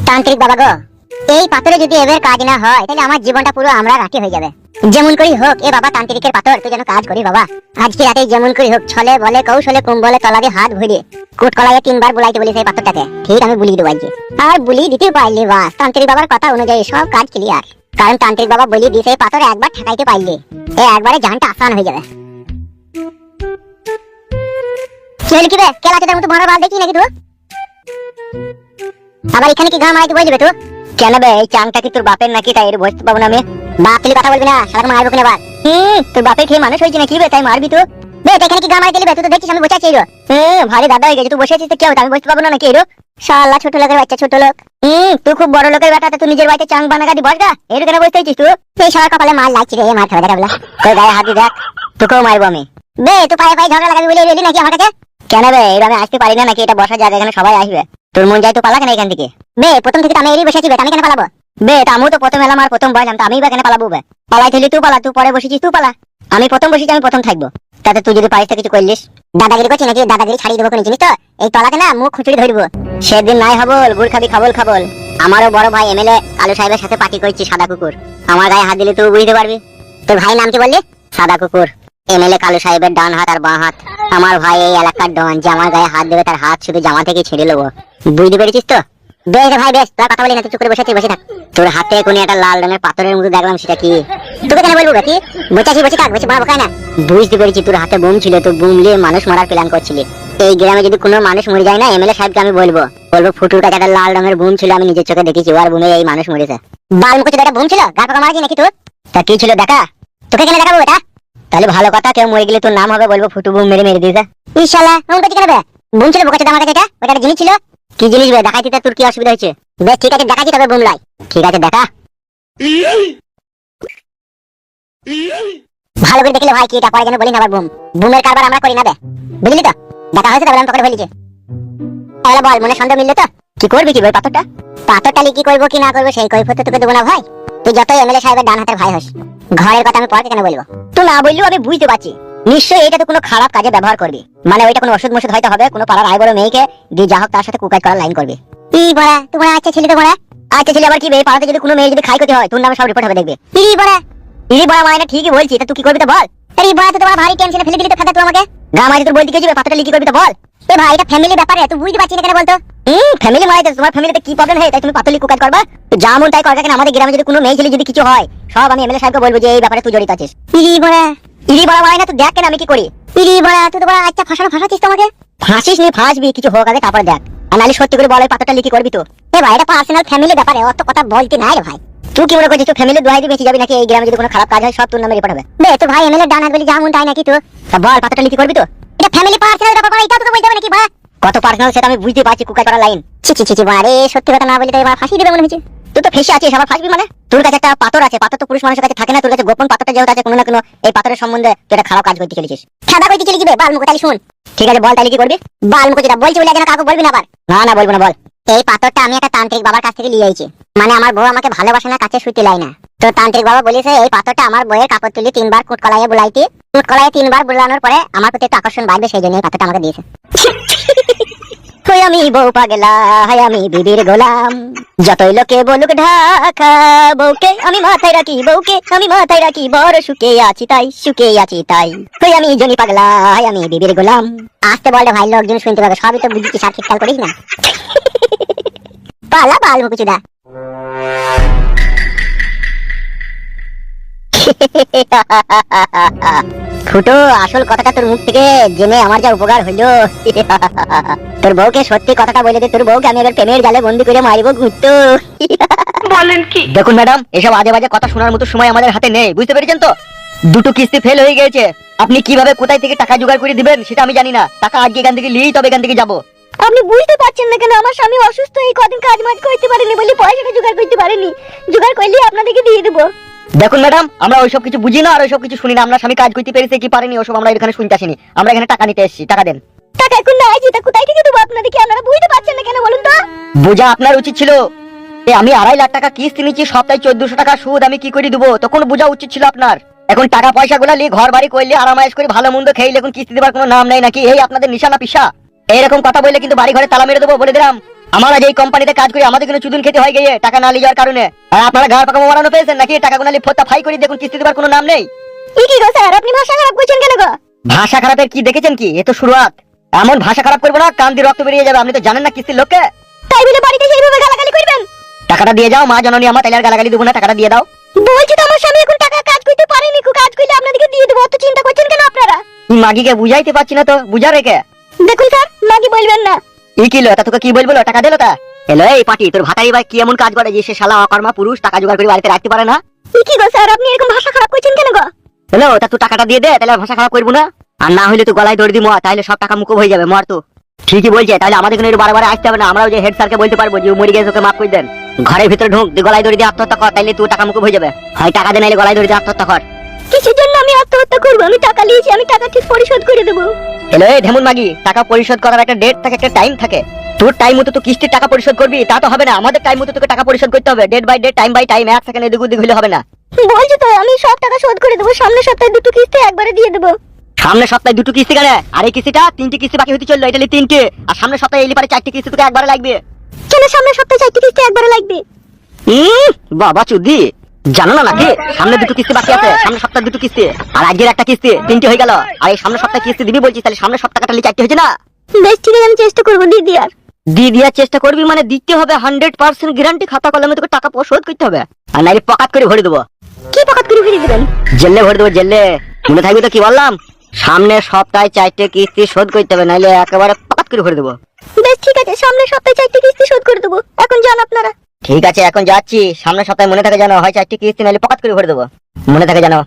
তান্ত্রিক বাবা গো, এই পাথরে যদি এবার কাজ না হয় তাহলে আমার জীবনটা পুরো আমরা রাখি হয়ে যাবে। যেমন করি হোক এ বাবা তান্ত্রিকের পাথর তুই যেন কাজ করি বাবা। আজকে রাতে যেমন করি হোক ছলে বলে কৌশলে কুম্বলে তলাতে হাত ভরিয়ে কুট কলাইয়ে 3 বার বুলাইতে বলি সেই পাথরটাকে। ঠিক আমি বুলিয়ে দেবো আজকে। আর বুলিয়ে দিতে পারলি বাস, তান্ত্রিক বাবার কথা অনুযায়ী সব কাজ ক্লিয়ার। কারণ তান্ত্রিক বাবা বলি দিছে এই পাথর একবার ঠেকাইতে পারলি এ একবারে জানটা আসান হয়ে যাবে। চল কি বে কেলা কেদার মতো বড় বাল দেখি নাকি তুই? আবার এখানে কি গান মারাইতে বলবি তুই? কেন বে এই চাংটা কি তোর বাপের নাকি তাই এর বসতে পাবো না আমি? বাপ তুই কথা বলবি না, শালাকে মারবো কিনা বাদ। তোর বাপের খেয়ে মানুষ হয়েছে নাকি বে তাই মারবি তুই? বে এখানে কি গান মারাইতে দিবি? তুই তো দেখছিস আমি বসে আছি এরো। ভারী দাদা হয়ে গেছে, তুই বসে আছিস তো কি হবে? আমি বসতে পাবো না নাকি এরো? শালা ছোট লোকের বাচ্চা ছোট লোক। তুই খুব বড় লোকের বেটা, তুই নিজের বাড়িতে চাং বানা গাদি বসগা এরো কেন বসতে আছিস তুই? এই শালার কপালে মার লাগছে রে, মার খাবে দেখা বলা। তোর গায়ে হাত দিয়ে দেখ, তোকেও মারবো আমি। বে তুই পায়ে পায়ে ঝগড়া লাগাবি বলে রেডি নাকি আমার কাছে? কেন বে এর আমি আসতে পারি না নাকি? এটা বসার জায়গা, এখানে সবাই আসবে। তোর মন যায় তো পালা কেন এখান থেকে? বে প্রথম থেকে আমি এরই বসেছি বে, আমি কেন পালাবো? বে আমিও তো প্রথম এলাম আর প্রথম বসলাম, তো আমি বা কেন পালাবো বে? পালাই থইলি তুই পালা, তুই পরে বসেছিস তুই পালা। আমি প্রথম বসেছি, আমি প্রথম থাকবো। তাতে তুই যদি পারিস কিছু করলিস দাদাগিরি করছিস নাকি? দাদাগিরি ছাড়িয়ে দেবো কোনো জিনিস তো এই তলাকে না মুখ খুঁচুড়ি ধরবো। সেদিন নাই হবল গুড় খাবি খাবল খাবল। আমারও বড় ভাই এমএলএ কালু সাহেবের সাথে পার্টি করছি সাদা কুকুর। আমার গায়ে হাত দিলে তুই বুঝতে পারবি। তোর ভাই নাম কি বললি? সাদা কুকুর। এমএলএ কালু সাহেবের ডান হাত আর বাঁ হাত। আমার ভাই এই এলাকার ডন, যে আমার গায়ে হাত দেবে তার হাত শুধু জামা থেকে ছিঁড়ে নেবো। বুঝতে পেরেছিস তো? বেশ ভাই বেশ, তোর কথা বলি না, তুই চুপ করে বসে আছিস, বসে থাক। তোর হাতে কোন একটা লাল রঙের পাথরের মতো দেখলাম, সেটা কি? তোকে কেন বলবো কি? বসে আছিস বসে থাক, বেশি বড় বকায় না। বুঝতে পেরেছি তোর হাতে বোম ছিল, তুই বোম নিয়ে মানুষ মারার প্ল্যান করছিলি। এই গ্রামে যদি কোনো মানুষ মরে যায় না এমএলএ সাহেবকে আমি বলবো ফুটুর কাছে একটা লাল রঙের বোম ছিল, আমি নিজের চোখে দেখেছি, ওর বোমে এই মানুষ মরেছে। বাল মুখে একটা বোম ছিল, গা পাকা মারা নাকি তোর? তা কি ছিল দেখা? তোকে কেন দেখাবো এটা? তাহলে ভালো কথা, কেউ মরে গেলে তোর নাম হবে, বলবো ফুটু বোম মেরে মেরে দিয়েছে। ইনশাআল্লাহ এমন করছিস কেন বে? বোম ছিল বোকাচোদা আমার কাছে, এটা ওটা একটা জিনিস ছিল। কি জিনিস বে? দেখাইতে তোর কি অসুবিধা হয়েছে? বেশ ঠিক আছে দেখাচ্ছি, তবে বোম লাই। ঠিক আছে দেখা। ভালো করে দেখলে ভাই কি এটা পরে যেন বলি না আবার বোম। বোমের কারবার আমরা করি না বে, বুঝলি তো? দেখা হয়েছে তাহলে আমি পকেটে ফেলেছি। তাহলে বল মনে সন্দেহ মিললে তো? কি করবি কি ভাই পাথরটা? পাথরটা কি করবো কি না করবো সেই কৈফিয়ত তোকে দেবো না ভাই। তুই যতই এমএলএ সাহেবের ডান হাতের ভাই হোস, ঘরের কথা আমি পরে কেন বলবো? তুই না বললেও আমি বুঝতে পারছি নিশ্চয়ই এটা তো কোনো খারাপ কাজে ব্যবহার করবি। মানে ওইটা কোনো ওষুধ মশুদ হয়তো হবে, কোনো পাড়ার আয় বড় মেয়েকে দিয়ে যা হোক তার সাথে কুকাজ করার লাইন করবি। ই বড়া তোমার আচ্ছা ছেলে তো বড়া। আচ্ছা ছেলে আবার কি বে? পাড়াতে যদি কোনো মেয়ে যদি খাই করতে হয় তোর নামে সব রিপোর্ট হবে দেখবে। ইরি বড়া মানে ঠিকই বলছি, তা তুই কি করবি তো বল? আরে বড়া তো তোমার ভারী টেনশনে ফেলে দিলি তো ফাটা তুই আমাকে। গা মারি তোর বলতে কি যাবে? পাথরটা লিখি করবি তো বল। এ ভাই এটা ফ্যামিলি ব্যাপারে, তুই বুঝতে পারছিস না কেন বলতো? ফ্যামিলি মানে তোমার ফ্যামিলিতে কি প্রবলেম হয় তাই তুমি পাথর লিখি কুকাজ করবা? তুই যা মন তাই কর, কেন আমাদের গ্রামে যদি কোনো মেয়ে ছেলে যদি কিছু হয় সব আমি এমএলএ সাহেবকে বলবো যে এই ব্যাপারে তুই জড়িত আছিস। ইরি বড়া মানে না, তুই দেখ কেন আমি কি করি। ইরি বড়া তুই তো বড়া আচ্ছা ফাঁসাচ্ছিস তো আমাকে। ফাঁসিস নি, ফাঁসবি, কিছু হোক আগে তারপর দেখ। আর নাহলে সত্যি করে বল এই পাথরটা লিখি করবি তো? এ ভাই এটা পার্সোনাল ফ্যামিলি ব্যাপারে, অত কথা বলতে নাই রে ভাই। তুই কি মনে করছিস তুই ফ্যামিলি দোহাই দিয়ে বেঁচে যাবি নাকি? এই গ্রামে যদি কোনো খারাপ কাজ হয় সব তোর নামে রিপোর্ট হবে। বে তো ভাই এমএলএ ডান হাত বলি যা মন তাই নাকি তুই? তা বল পাথরটা লিখি করবি তো? এটা ফ্যামিলি পার্সোনাল ব্যাপার, এটা তোকে বলতে হবে নাকি ভাই? কত পার্সোনাল সেটা আমি বুঝতে পারছি, কুকাজ করার লাইন। ছি বারে সত্যি কথা না বলি তো এবার ফাঁসি দেবে মনে হচ্ছে। তুই তো ফেসে আছিস, আবার ফাঁসবি মানে? তোর কাছে একটা পাথর আছে, পাথর তো পুরুষ মানুষের কাছে থাকে না, তোর কাছে গোপন পাথরটা যেহেতু আছে কোনো না কোনো এই পাথরের সম্বন্ধে তুই একটা খারাপ কাজ করতে চলেছিস। খেদা করতে চলে যাবে বাল মুখ, তাহলে শুন। ঠিক আছে বল তাহলে কি করবি? বাল মুখ যেটা বলছি বলে যেন কাউকে বলবি না আবার। না বলবো না, বল। এই পাথরটা আমি একটা তান্ত্রিক বাবার কাছ থেকে নিয়ে আইছি। মানে আমার বউ আমাকে ভালোবাসে না, কাছে শুতে লাই না। তো তান্ত্রিক বাবা বলেছে এই পাথরটা আমার বউয়ের কাপড় তুলি 3 বার কুটকলাইয়ে বুলাইতে, কুটকলাইয়ে 3 বার বুলানোর পরে আমার প্রতি একটু আকর্ষণ বাড়বে, সেই জন্য এই পাথরটা আমাকে দিয়েছে। কই আমি বউ পাগলা, হায় আমি বিবির গোলাম, যতই লোকে বলুক ঢাকা বউকে আমি মাথায় রাখি, বউকে আমি মাথায় রাখি, বড় সুখে আছি তাই। কই আমি জনি পাগলা, হায় আমি বিবির গোলাম। আসতে বল ভাই, লোকজন শুনতে পাবে, সবই তো বুঝছি, সার ঠিকঠাক করিস না। পালা বাল মুকুচুদা। ফুটো আসল কথাটা তোর মুখ থেকে জেনে আমার যা উপকার হইলো। তোর বউকে সত্যি কথাটা বলে দে, তোর বউকে আমি এবার প্রেমের জালে বন্দি করে মারিব ঘুরতো। বলেন কি? দেখুন ম্যাডাম, এসব আজে বাজে কথা শোনার মতো সময় আমাদের হাতে নেই, বুঝতে পেরেছেন তো? দুটো কিস্তি ফেল হয়ে গেছে, আপনি কিভাবে কোথায় থেকে টাকা জোগাড় করে দিবেন সেটা আমি জানি না। টাকা আজকে এখান থেকে লিয়েই তবে এখান থেকে যাবো। আপনি বুঝতে পারছেন না কেন? আমার স্বামী অসুস্থ, এই কদিন কাজ মাজ করতে পারেনি বলে পয়সাটা জোগাড় করতে পারেনি। জোগাড় করলে আপনাদেরকে দিয়ে দেবো। দেখুন ম্যাডাম, আমরা ওইসব কিছু বুঝি না আর ওইসব কিছু শুনি না। আমরা স্বামী কাজ করতে পেরেছে কি পারেনি ওসব আমরা এখানে শুনতে আসিনি, আমরা এখানে টাকা নিতে এসেছি, টাকা দেন। টাকা এখন নাই, যেটা কোথায় থেকে দেবো আপনাদেরকে? আপনারা বুঝতে পারছেন না কেন বলুন তো? বোঝা আপনার উচিত ছিল। আমি 2.5 লাখ টাকা কিস্তি নিচ্ছি, সপ্তাহে 1400 টাকা সুদ, আমি কি করে দেবো? তখন বোঝা উচিত ছিল আপনার। এখন টাকা পয়সা গুলা নিয়ে ঘর বাড়ি করলে আরামাইশ করে ভালো মন্দ খেয়ে এখন কিস্তি দেবার কোনো নাম নেই নাকি? এই আপনাদের নিশানা পিসা। এইরকম কথা বললে কিন্তু বাড়ি ঘরে তালা মেরে দেবো বলে দিলাম। আমার আজ এই কোম্পানিতে কাজ করে আমাদের কোনো চুদুন খেতে হয় গিয়ে টাকা না লিয়ে যাওয়ার কারণে। আর আপনারা ঘর পাকা বানানো পেয়েছেন নাকি টাকা গুনালি ফোটা ফাই করে দেখুন কিস্তি দেবার কোনো নাম নেই। কি গো স্যার আপনি ভাষা খারাপ করছেন কেন গো? ভাষা খারাপের কি দেখেছেন কি? এ তো শুরুয়াত। এমন ভাষা খারাপ করবো না কান দিয়ে রক্ত বেরিয়ে যাবে। আপনি তো জানেন না কিস্তির লোককে। তাই বলে বাড়িতে সেইভাবে গালাগালি করবেন? টাকাটা দিয়ে যাও মা জননী আমার, তাইলে আর গালাগালি দেবো না, টাকাটা দিয়ে দাও। বলছি তো আমার স্বামী এখন টাকা কাজ করতে পারেনি, কাজ করলে আপনাদেরকে দিয়ে দেবো, অত চিন্তা করছেন কেন আপনারা? মাগিকে বুঝাইতে পারছি না তো, বুঝা রেখে। দেখুন স্যার মাগি বলবেন না। ই কিলো তা তোকে কি বলবো, টাকা দিলো তা? এলো এই পাটি তোর ভাতারি ভাই কি এমন কাজ করে যে সে শালা অকর্মা পুরুষ টাকা জোগাড় করে বাড়িতে রাখতে পারে না? কি গো স্যার আপনি এরকম ভাষা খারাপ করছেন কেন গো? হ্যালো তা তুই টাকাটা দিয়ে দে, তাহলে ভাষা খারাপ করবো না। আর না হলে তুই গলায় দড়ি দি মর, তাহলে সব টাকা মুকুব হয়ে যাবে, মর তো। ঠিকই বলছে, তাহলে আমাদের এখানে বারবার আসতে হবে না, আমরাও যে হেড স্যারকে বলতে পারবো যে মরে গেছে ওকে মাফ করে দেন। ঘরের ভিতরে ঢুক দিয়ে গলায় দড়ি দিয়ে আত্মহত্যা কর, তাইলে তুই টাকা মুকুব হয়ে যাবে। হয় টাকা দে নাইলে গলায় দড়ি দিয়ে আত্মহত্যা কর। কিসের জন্য আমি আত্মহত্যা করবো? আমি টাকা নিয়েছি, আমি টাকা ঠিক পরিশোধ করে দেবো। হ্যালো এই ঢেমুন মাগি, টাকা পরিশোধ করার একটা ডেট থাকে, একটা টাইম থাকে। তোর টাইম মতো তো কিস্তির টাকা পরিশোধ করবি তা তো হবে না, আমাদের টাইম মতো তোকে টাকা পরিশোধ করতে হবে। Date by date time by time, এক সেকেন্ড এদিক ওদিক হলে হবে না। বলছি তো আমি সব টাকা শোধ করে দেবো, সামনের সপ্তাহে দুটো কিস্তি একবারে দিয়ে দেবো। সামনের সপ্তাহে দুটো কিস্তি কেন? আর এই কিস্তিটা তিনটি কিস্তি বাকি হতে চললো, এটা তিনটে। আর সামনের সপ্তাহে এলি পারে চারটি কিস্তি তোকে একবারে লাগবে। কেন সামনের সপ্তাহে চারটি কিস্তি একবারে লাগবে? বাবা চুদি জানো না নাকি সামনে দুটো কিস্তি বাকি আছে, সামনের সপ্তাহে দুটো কিস্তি আর আজকের একটা কিস্তি, তিনটি হয়ে গেল। আর এই সামনের সপ্তাহে কিস্তি দিবি বলছিস, তাহলে সামনের সপ্তাহটা চারটি হয়েছে না? বেশ ঠিক আছে আমি চেষ্টা করবো দিয়ে দিয়ার। দিয়ে দেওয়ার চেষ্টা করবি মানে দিতে হবে 100% গ্যারান্টি, খাতা কলমে তোকে টাকা পরিশোধ করতে হবে। আর নাইলে পকাত করে ভরে দেবো। কি পকাত করে ভরে দিবেন? জেলে ভরে দেবো, জেলে। মনে থাকবে তো কি বললাম? সামনের সপ্তাহে চারটে কিস্তি শোধ করতে হবে, নাইলে একেবারে পকাত করে ভরে দেবো। বেশ ঠিক আছে সামনের সপ্তাহে চারটি কিস্তি শোধ করে দেবো, এখন যান আপনারা। ঠিক আছে এখন যাচ্ছি, সামনের সপ্তাহে মনে থাকে জানো, হয় চারটি কিস্তি নাইলে পকাত করে ভরে দেবো, মনে থাকে জানো।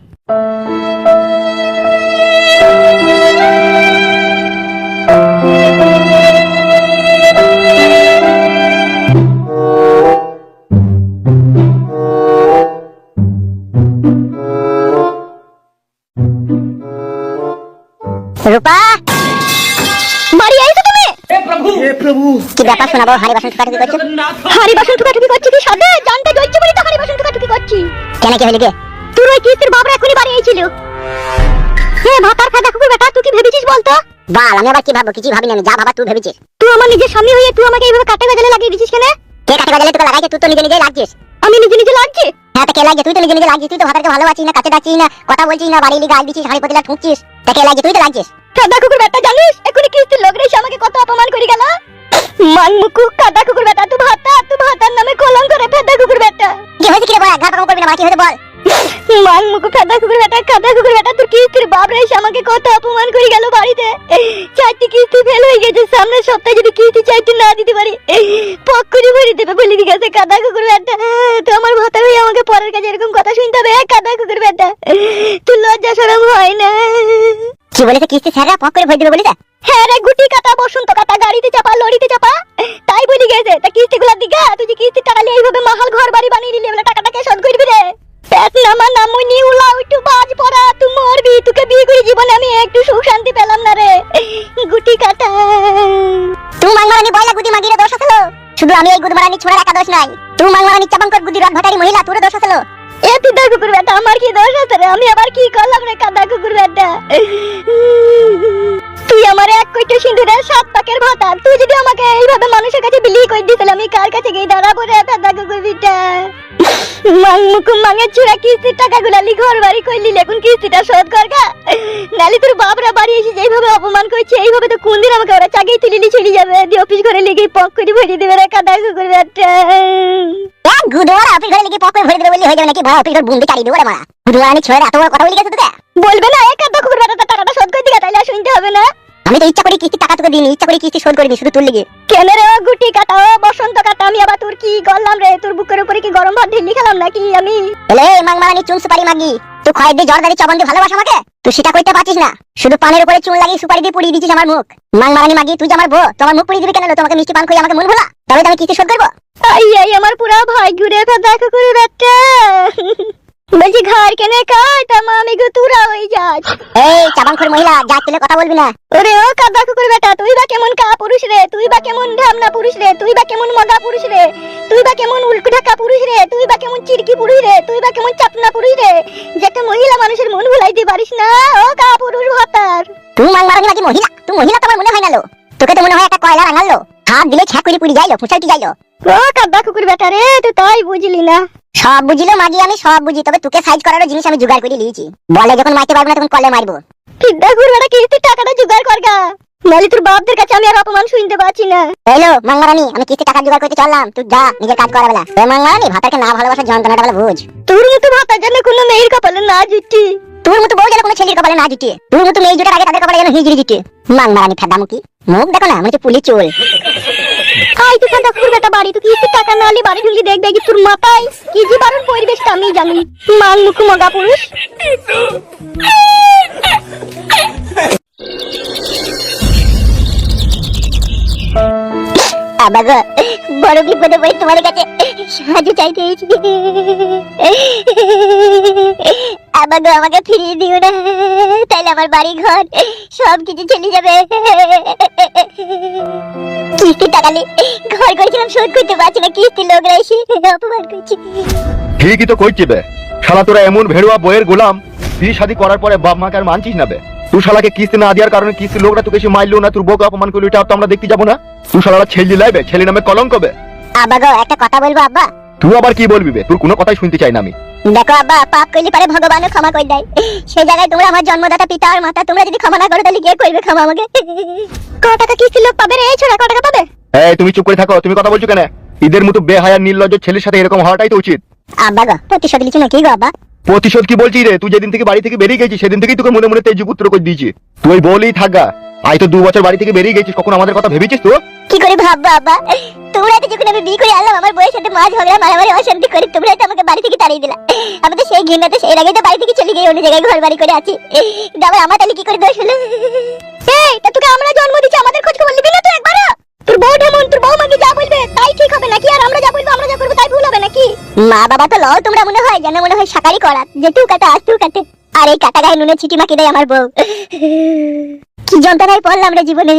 রূপা বাড়ি আইছো তুমি? हे प्रभु কি ব্যাপার শোনাবো? হাড়ি বাসন ঠুকাঠুকি করছো? হাড়ি বাসন ঠুকাঠুকি করছি কি সাথে? জানতে জ্বলছে বলি তো হাড়ি বাসন ঠুকাঠুকি করছি। কেন কি হইল গে? তোর ওই কিস্তির বাবরা এখনি বাড়ি আইছিল। হে ভাতার ফাদা কুকুর বেটা, তুই কি ভেবেছিস বলতো? বাল আমি আবার কি ভাববো? কিছু ভাবিনি আমি, যা ভাবা তুই ভেবেছিস। তুই আমার নিজের স্বামী হয়ে তুই আমাকে এইভাবে কাটে গজালে লাগিয়ে দিছিস কেন? কে কাটে গজালে তোকে লাগাইছে? তুই তো নিজে নিজে লাগছিস। আমি নিজে নিজে লাগছি? হ্যাঁ তা কে লাগছে? তুই তো নিজে নিজে লাগছিস। তুই তো ভাতারকে ভালোবাসিস না, কাছে ডাকছিস না, কথা বলছিস না, বাড়ি লিগে গাল দিছিস, হাড়ি পতিলা ঠুকছিস। তা কে লাগছে? তুই তো লাগছিস। কাদা কুকুর বেটা জানিস এখনি কিস্তির লোক রেসে আমাকে কত অপমান করে গেল। মানমুকু কাদা কুকুর বেটা, তুই ভাতার নামে কলঙ্ক করে ফেদা কুকুর বেটা। কি হয়েছে কি রে বল? ঘা পাকাম করবি না, বাকি হয়েছে বল। মানমুকু কাদা কুকুর বেটা, কাদা কুকুর বেটা, তোর কিস্তির বাপ রেসে আমাকে কত অপমান করে গেল বাড়িতে। চারটি কিস্তি ফেল হয়ে গেছে, সামনের সপ্তাহে যদি কিস্তি চারটি না দিতে পারি পক্করি ভরে দেবে বলে গেছে কাদা কুকুর বেটা। তো আমার ভাতার হয়ে আমাকে পরের কাছে এরকম কথা শুনতে হবে? কাদা কুকুর বেটা তুই লজ্জা শরম হয় না? কি বলেছে কিস্তি স্যাররা পক করে ভরে দেবে বলেছে? হ্যাঁ রে গুটি কাটা, বসন্ত কাটা, গাড়িতে চাপা, লরিতে চাপা, তাই বলি গেছে। তা কিস্তিগুলা দিগা তুই যে কিস্তি টাকা নিয়ে এইভাবে মাহাল ঘর বাড়ি বানিয়ে নিলি, বলে টাকাটা কে শোধ করবি রে? পেট নামা নামুনি উলা উঠু বাজ পড়া, তুই মরবি। তোকে বিয়ে করে জীবনে আমি একটু সুখ শান্তি পেলাম না রে গুটি কাটা। তুই মাংমারানি বয়লা গুদি মাগিরে দোষ আছে। শুধু আমি এই গুদমারানি ছোড়ার একা দোষ নাই, তুই মাংমারানি চাপাঙ্কর গুদি রড ভাটারি মহিলা তোর দোষ আছে। এ পিতা কুকুর বেটা আমার কি দোষ আছে রে? আমি আবার কি করলাম রে কাদা কুকুর বেটা? তুই আমার এক কোটি সিঁদুরের 7 পাকের ভাতা, তুই যদি আমাকে এইভাবে মানুষের কাছে বিলি করে দিতেলে আমি কার কাছে গিয়ে দাঁড়াবো রে কাদা কুকুর বেটা? মাংমুকু মাঙের চূড়া কিস্তির টাকাগুলা লি ঘর বাড়ি কইলি, এখন কিস্তিটা শোধ করগা, নালি তোর বাপরা বাড়ি এসে যেইভাবে অপমান করছে এইভাবে তো কোন দিন আমাকে ওরা চাকরি তুলিলি চলে যাবে, দিয়ে অফিস ঘরে লেগে পক করে ভরে দেবে রে কাদা কুকুর বেটা। গুদোয়ার অফিস ঘরে লেগে পক করে ভরে দেবে বলি হয়ে যাবে নাকি? ভাই অফিস ঘর বুন্দি চালিয়ে দেবো রে মারা। গুদোয়ারানি ছোড়া এত বড় কথা বলি গেছে তোকে? বলবে না এক কাদা কুকুর বেটা টাকাটা শোধ করে দিগা, তাইলে আর শুনতে হবে না। আমি তো ইচ্ছা করি কিস্তি টাকা তোকে দিইনি, ইচ্ছা করি কিস্তি শোধ করিনি, শুধু তোর লিগে। কেন রে গুটি কাটা, ও বসন্ত কাটা, আমি আবার তোর কি করলাম রে? তোর বুকের উপরে কি গরম ভাত ঢিল্লি খেলাম নাকি আমি? এলে মাংমারানি চুন সুপারি মাগি, তুই খয়ের দিয়ে জর্দারি চবন দিয়ে ভালোবাস আমাকে, তুই সেটা কইতে পারছিস না। শুধু পানের উপরে চুন লাগিয়ে সুপারি দিয়ে পুড়িয়ে দিছিস আমার মুখ। মাংমারানি মাগি তুই যে আমার বউ, তোমার মুখ পুড়িয়ে দিবি কেন? তোমাকে মিষ্টি পান খাইয়ে আমাকে মন ভোলা, তবে তো আমি কিস্তি শোধ করবো। আই আই আমার পুরা ভাই ঘুরে ফেদা কুকুর বেটা। বলছি ঘর কেনে কাজ তা আমি গো তুরা হই যাস। এই চাবাংখোর মহিলা যা তুলে কথা বলবি না। ওরে ও কাদা কুকুর বেটা, তুই বা কেমন কা পুরুষ রে? তুই বা কেমন ঢামনা পুরুষ রে? তুই বা কেমন মগা পুরুষ রে? তুই বা কেমন উল্টো ঢাকা পুরুষ রে? তুই বা কেমন চিরকি পুরুষ রে? তুই বা কেমন চাপনা পুরুষ রে যে একটা মহিলা মানুষের মন ভুলাইতে পারিস না? ও কা পুরুষ ভাতার তুই মাংমারানি নাকি মহিলা? তুই মহিলা তোমার মনে হয় না লো, তোকে তো মনে হয় একটা কয়লা রাঙালো। হাত দিলে ছাকুরি পুরি যাইলো ফুসাইতে যাইলো। ও কাদা কুকুর বেটা রে, তুই তাই বুঝলি না। সব বুঝিলো মাগি, আমি সব বুঝি, তবে তোকে সাইজ করার জিনিস আমি জোগাড় করে নিয়েছি। বলে যখন মারতে পারবো না তখন কলে মারবো। কিডা কুকুর বেটা, কিস্তির টাকাটা জোগাড় করগা, নালি তোর বাপদের কাছে আমি আর অপমান শুনতে পাচ্ছি না। হ্যালো মাংমারানি, আমি কিস্তি টাকা জোগাড় করতে চললাম, তুই যা নিজের কাজ করা বেলা। মাংমারানি, ভাতাকে না ভালোবাসার যন্ত্রণাটা বলে বুঝ। তোর মতো ভাতার জন্য কোনো মেয়ের কপালে না জুটি। তোর মতো বউ যেন কোনো ছেলের কপালে না জুটে, তোর মতো মেয়ে জুটার আগে তাদের কপালে যেন হিজড়ি জুটে। মাংমারানি ফেদামুখী, মুখ দেখো না মনে হচ্ছে পুলি চুল। আই তুই কাদা কুকুর বেটা বাড়ি, তুই কিস্তির টাকা না হলে বাড়ি ঢুকলি দেখ দেখি তোর মাথায় কি যে বারণ পরিবেশটা আমি জানি। মান মুখ মগা পুরুষ। আবাগো, বড় বিপদে পড়ে তোমার কাছে সাহায্য চাইতে এসেছি। আবাগো, আমাকে ফিরিয়ে দিও না, তাইলে আমার বাড়ি ঘর সবকিছু চলে যাবে। কিস্তির টাকা নিয়ে ঘর করেছিলাম, শোধ করতে পারছি না, কিস্তির লোকরা এসে অপমান করছে। ঠিকই তো কইছি বে, শালা তোরা এমন ভেড়ুয়া বইয়ের গোলাম, বিয়ে শাদী করার পরে বাপ মাকে আর মানছিস না বে। তুই শালাকে কিস্তি না দেওয়ার কারণে কিস্তির লোকরা তোকে এসে মারলো না, তোর বউকে অপমান করলো, এটা তো আমরা দেখতে যাবো না। তুই শালারা ছেলে লাইবে, ছেলে নামে কলঙ্ক বে। আবাগো, একটা কথা বলবো আব্বা? তুই আবার কি বলবি বে? তোর কোনো কথাই শুনতে চাই না আমি। দেখো আব্বা, পাপ করলে পারে ভগবানও ক্ষমা করে দেয়। সেই জায়গায় তোমরা আমার জন্মদাতা পিতা আর মাতা, তোমরা যদি ক্ষমা না করো তাহলে কে করবে ক্ষমা আমাকে? ক টাকা কিস্তির লোক পাবে রে, এই ছোড়া ক টাকা পাবে? এই তুমি চুপ করে থাকো, তুমি কথা বলছো কেন? ঈদের মতো বেহায়া নির্লজ্জ ছেলের সাথে এরকম হওয়াটাই তো উচিত। আব্বা গো, প্রতিশোধ লিখি নাকি গো আব্বা? প্রতিশোধ কি বলছিস রে? তুই যেদিন থেকে বাড়ি থেকে বেরিয়ে গেছিস সেদিন থেকেই তোকে মনে মনে তেজপুত্র করে দিয়েছি। তুই বলেই থাকা, আই তো 2 বছর বাড়ি থেকে বেরিয়ে গেছিস, কখন আমাদের কথা ভেবেছিস তো? কি করে ভাববা আব্বা? তোমরা তো যখন আমি বিয়ে করে আনলাম, আমার বউয়ের সাথে মাঝ ঝগড়া মারামারি অশান্তি করে তোমরা তো আমাকে বাড়ি থেকে তাড়িয়ে দিলা। আমি তো সেই ঘৃণাতে সেই রাগে তো বাড়ি থেকে চলে গিয়ে অন্য জায়গায় ঘর বাড়ি করে আছি। আবার আমার তাহলে কি করে দোষ হলো? এই তা তোকে আমরা জন্ম দিচ্ছি, আমাদের খোঁজ খবর নিবি না তুই একবারও? তোর বউ ঢেমন, তোর বউ মাকে যা বলবে তাই ঠিক হবে নাকি? আর আমরা যা বলবো, আমরা যা করবো তাই ভুল হবে নাকি? মা বাবা তো লও তোমরা, মনে হয় যেন মনে হয় শাকারি করা, যে তু কাটা আজ তু কাটে, আর এই কাটা গায়ে নুনে ছিটি মাকে দেয় আমার বউ। কি যন্ত্রণায় পড়লাম রে জীবনে।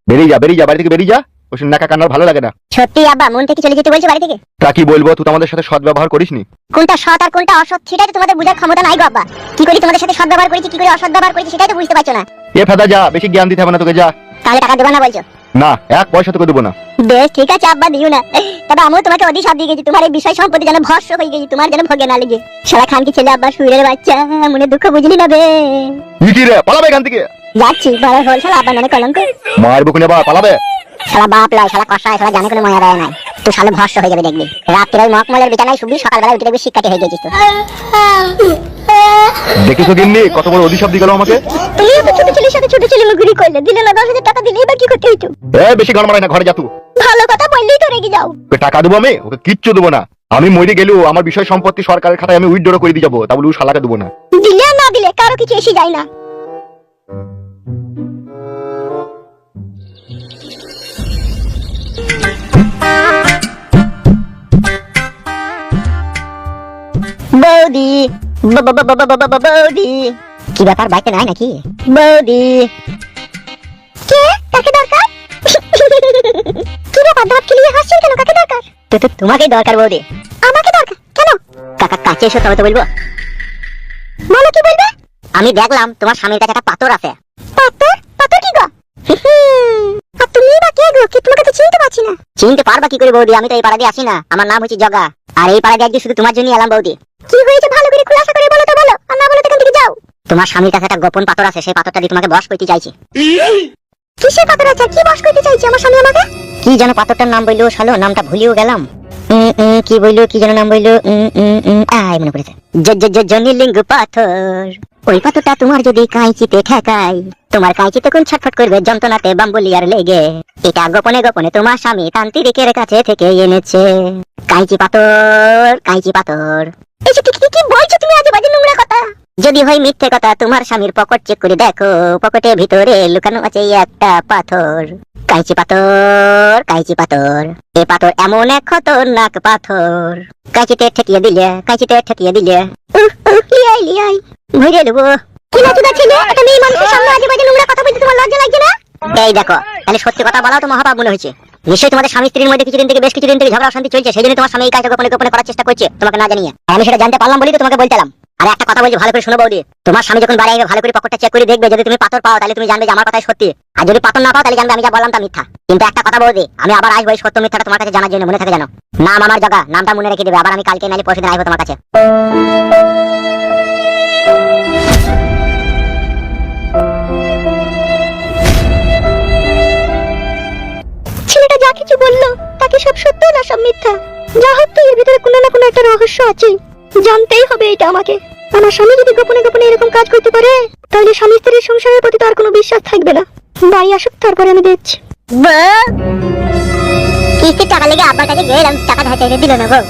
বেরিয়ে যা, বেরিয়ে যা, বাড়ি থেকে বেরিয়ে যা। ওসব নাকা কান্নার ভালো লাগে না। সত্যি আব্বা, মন থেকে চলে যেতে বলছে বাড়ি থেকে? তা কি বলবো, তুই তো আমাদের সাথে সৎ ব্যবহার করিসনি। কোনটা সৎ আর কোনটা অসৎ সেটাই তো তোমাদের বোঝার ক্ষমতা নাই গো আব্বা। কি করে তোমাদের সাথে সৎ ব্যবহার করেছি, কি করে অসৎ ব্যবহার করেছি সেটাই তো বুঝতে পারছো না। এ ফেদা যা, বেশি জ্ঞান দিতে হবে না তোকে, যা। তাহলে টাকা দেবো না বলছো? না, 1 পয়সা তোকে দেবো না। বেশ ঠিক আছে আব্বা, দিও না। তবে আমিও তোমাকে অধিশাপ দিয়ে গেছি, তোমার এই বিষয় সম্পত্তি যেন ভস্ম হয়ে গেছি, তোমার যেন ভোগে না লেগে। সারা খান কি ছেলে আব্বা, সুরের বাচ্চা, মনে দুঃখ বুঝলি না বে? ইটি রে, পালাবে এখান থেকে। যাচ্ছি, বড় হল শালা আব্বা নামে কলঙ্ক। মারবো কিনা বা, পালাবে। শালা বাপ লয়, শালা কষায়, শালা জানে কোনো মজা দেয় নাই। তুই শালা ভস্ম হয়ে যাবে দেখবি। রাত্রে ওই মকমলের বিছানায় শুবি, সকালবেলা উঠে দেখবি শিক্ষাটি হয়ে গেছিস তো। দেখেছো গিন্নি কত বড় অধিশাপ দিয়ে গেল আমাকে। তুমিও তো ছোট ছেলের সাথে ছোট ছেলে মুগুরি করলে, দিলে না 10,000 টাকা, দিলেই বা কি করতে হইতো? বেশি গান মারাই না, ঘরে যা তুই। ভালো কথা বললেই তো রেগে যাও। ওকে টাকা দেবো আমি, ওকে কিচ্ছু দেবো না। আমি মরে গেলেও আমার বিষয় সম্পত্তি সরকারের খাতায় আমি উইথড্র করে দিয়ে যাবো, তা বলে ও শালাকে দেবো না। দিলে আর না দিলে কারো কিছু এসে যায় না। বৌদি, বৌদি, কি ব্যাপার বাইতে নাই নাকি? বৌদি, কে? কাকে দরকার? কি ব্যাপার, দাঁত খেলিয়ে হাসছেন কেন? কাকে দরকার? তো তোমাকেই দরকার বৌদি। আমাকে দরকার কেন? কাকা কাছে এসো তবে তো বলবো। বলো কি বলবে? আমি দেখলাম তোমার স্বামীর কাছে একটা পাথর আছে। পাথর? পাথর কি গো? আর তুমি বা কে গো? কি তোমাকে তো চিনতে পারছি না। চিনতে পারবা কি করে বৌদি? আমি তো এই পাড়া দিয়ে আসি না, আমার নাম হচ্ছে জগা। আর এই পাড়া দিয়ে আজকে শুধু তোমার জন্য এলাম বৌদি। কি হয়েছে ভালো করে খুলাসা করে বলো তো, বলো। আর না বলো তো এখান থেকে যাও। তোমার স্বামীর কাছে একটা গোপন পাথর আছে, সেই পাথরটা দিয়ে তোমাকে বশ করতে চাইছি। কিসের পাথর আছে? কি বস করতে চাইছে আমার স্বামী আমাকে? কি যেন পাথরটার নাম বললো, শালো নামটা ভুলিও গেলাম। কি বললো, কি যেন নাম বললো, আয় মনে পড়েছে, জনিলিঙ্গ পাথর। ওই পাথরটা তোমার যদি কাঁচিতে ঠেকাই, তোমার কাঁচি তখন ছটফট করবে যন্ত্রণাতে বাম্বুলিয়ার লেগে। এটা গোপনে গোপনে তোমার স্বামী তান্ত্রিকের কাছে থেকে এনেছে। কাঁচি পাথর, কাঁচি পাথর। এসব কি বলছো তুমি? আজে বাজে নোংরা কথা। যদি হয় মিথ্যে কথা, তোমার স্বামীর পকেট চেক করে দেখো, পকেটের ভিতরে লুকানো আছে একটা পাথর। কাঁচি পাথর, কাঁচি পাথর। এ পাথর এমন এক খতরনাক পাথর, কাঁচিতে ঠেকিয়ে দিলে, কাঁচিতে ঠেকিয়ে দিলে লিয়াই লিয়াই ভরে নেবো। কি না তুদা ছেলে, একটা মেয়ে মানুষের সামনে আজে বাজে নোংরা কথা বলতে তোমার লজ্জা লাগছে না? এই দেখো, তাহলে সত্যি কথা বলাও তো মহাপাপ মনে হয়েছে। নিশ্চয়ই তোমাদের স্বামী স্ত্রীর মধ্যে বেশ কিছুদিন থেকে ঝগড়া অশান্তি চলছে, সেই জন্য তোমার স্বামী এই কাজটা গোপনে গোপনে করার চেষ্টা করছে তোমাকে না জানিয়ে। আর আমি সেটা জানতে পারলাম বলেই তো তোমাকে বলতেলাম। আর একটা কথা বলছি, ভালো করে শোনো বৌদি। তোমার স্বামী যখন বাড়ি আসবে ভালো করে পকেটটা চেক করে দেখবে, যদি তুমি পাথর পাও তাহলে তুমি জানবে যে আমার কথাই সত্যি, আর যদি পাথর না পাও তাহলে জানবে আমি যা বললাম তা মিথ্যা। কিন্তু একটা কথা বৌদি, আমি আবার আসবো এই সত্য মিথ্যাটা তোমার কাছে জানার জন্য, মনে থাকে জানো। নাম আমার জগা, নামটা মনে রেখে দেবে। আবার আমি কালকে নাইলে পরশুদিন আসবো তোমার কাছে। ছেলেটা যা কিছু বললো তাকে সব সত্য না সব মিথ্যা? যা হোক তো এর ভিতরে কোনো না কোনো একটা রহস্য আছে, জানতেই হবে এটা আমাকে। আমার স্বামী যদি গোপনে গোপনে এরকম কাজ করতে পারে তাহলে স্বামী স্ত্রীর সংসারের প্রতি তো আর কোনো বিশ্বাস থাকবে না। বাড়ি আসুক তারপরে আমি দেখছি। কিস্তির টাকা লেগে আব্বার কাছে গেলাম, টাকা ধার চাইতে দিল না বউ।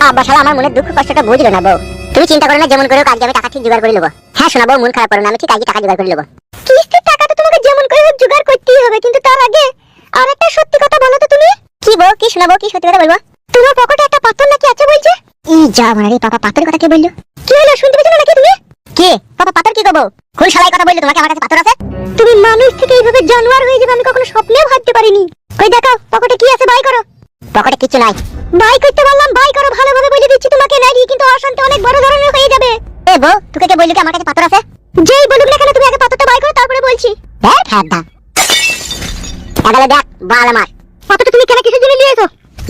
আব্বা শালা আমার মনের দুঃখ কষ্টটা বুঝলো না বউ। তুমি চিন্তা করো না, যেমন করে কাজে আমি টাকা ঠিক জোগাড় করে নেবো। হ্যাঁ শোনা বউ, মন খারাপ করো না, আমি ঠিক আজকে টাকা জোগাড় করে নেবো। কিস্তির টাকা তো তোমাকে যেমন করে হোক জোগাড় করতেই হবে, কিন্তু তার আগে আর একটা সত্যি কথা বলো তো তুমি। কি বউ, কি শোনাবো, কি সত্যি কথা বলবো? তোমার পকেটে একটা পাথর নাকি আছে বলছে? ই যা মানে পাপা, পাথর কথা কে বললো? কি হলো, শুনতে পেছো নাকি তুমি? কে পাপা, পাথর কি করবো? কোন শালাই কথা বললো তোমাকে আমার কাছে পাথর আছে? তুমি মানুষ থেকে এইভাবে জানোয়ার হয়ে যাবে আমি কখনো স্বপ্নেও ভাবতে পারিনি। কই দেখাও পকেটে কি আছে, বাই করো। পকেটে কিছু নাই। বাই করতে বললাম, বাই করো, ভালোভাবে বলে দিচ্ছি তোমাকে, নাকি কিন্তু অশান্তি অনেক বড় ধরনের হয়ে যাবে। এ বউ, তোকে কে বললো কি আমার কাছে পাথর আছে? যেই বলুক না কেন তুমি আগে পাথরটা বাই করো, তারপরে বলছি। দেখ হাতটা তাহলে দেখ, বাল আমার। পাথরটা তুমি কেন কিসের জন্য নিয়ে এসো?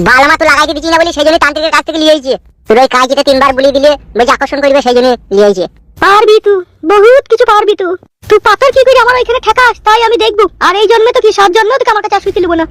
বাল আমার তো লাগাইতে দিচ্ছি না বলি, সেই জন্য তান্ত্রিকের কাছ থেকে নিয়ে এসেছি। তোর ওই কাজটা 3 বার বলি দিলে বলছে আকর্ষণ করবে, সেই জন্য নিয়ে এসেছি। পারবি তুই, বহুত কিছু পারবি তুই। তুই পাথর কি করে আমার এখানে ঠেকাস তাই আমি দেখবো। আর এই জন্মে তো কি, 7 জন্মেও তোকে আমার কাছে আসতে দেবো না।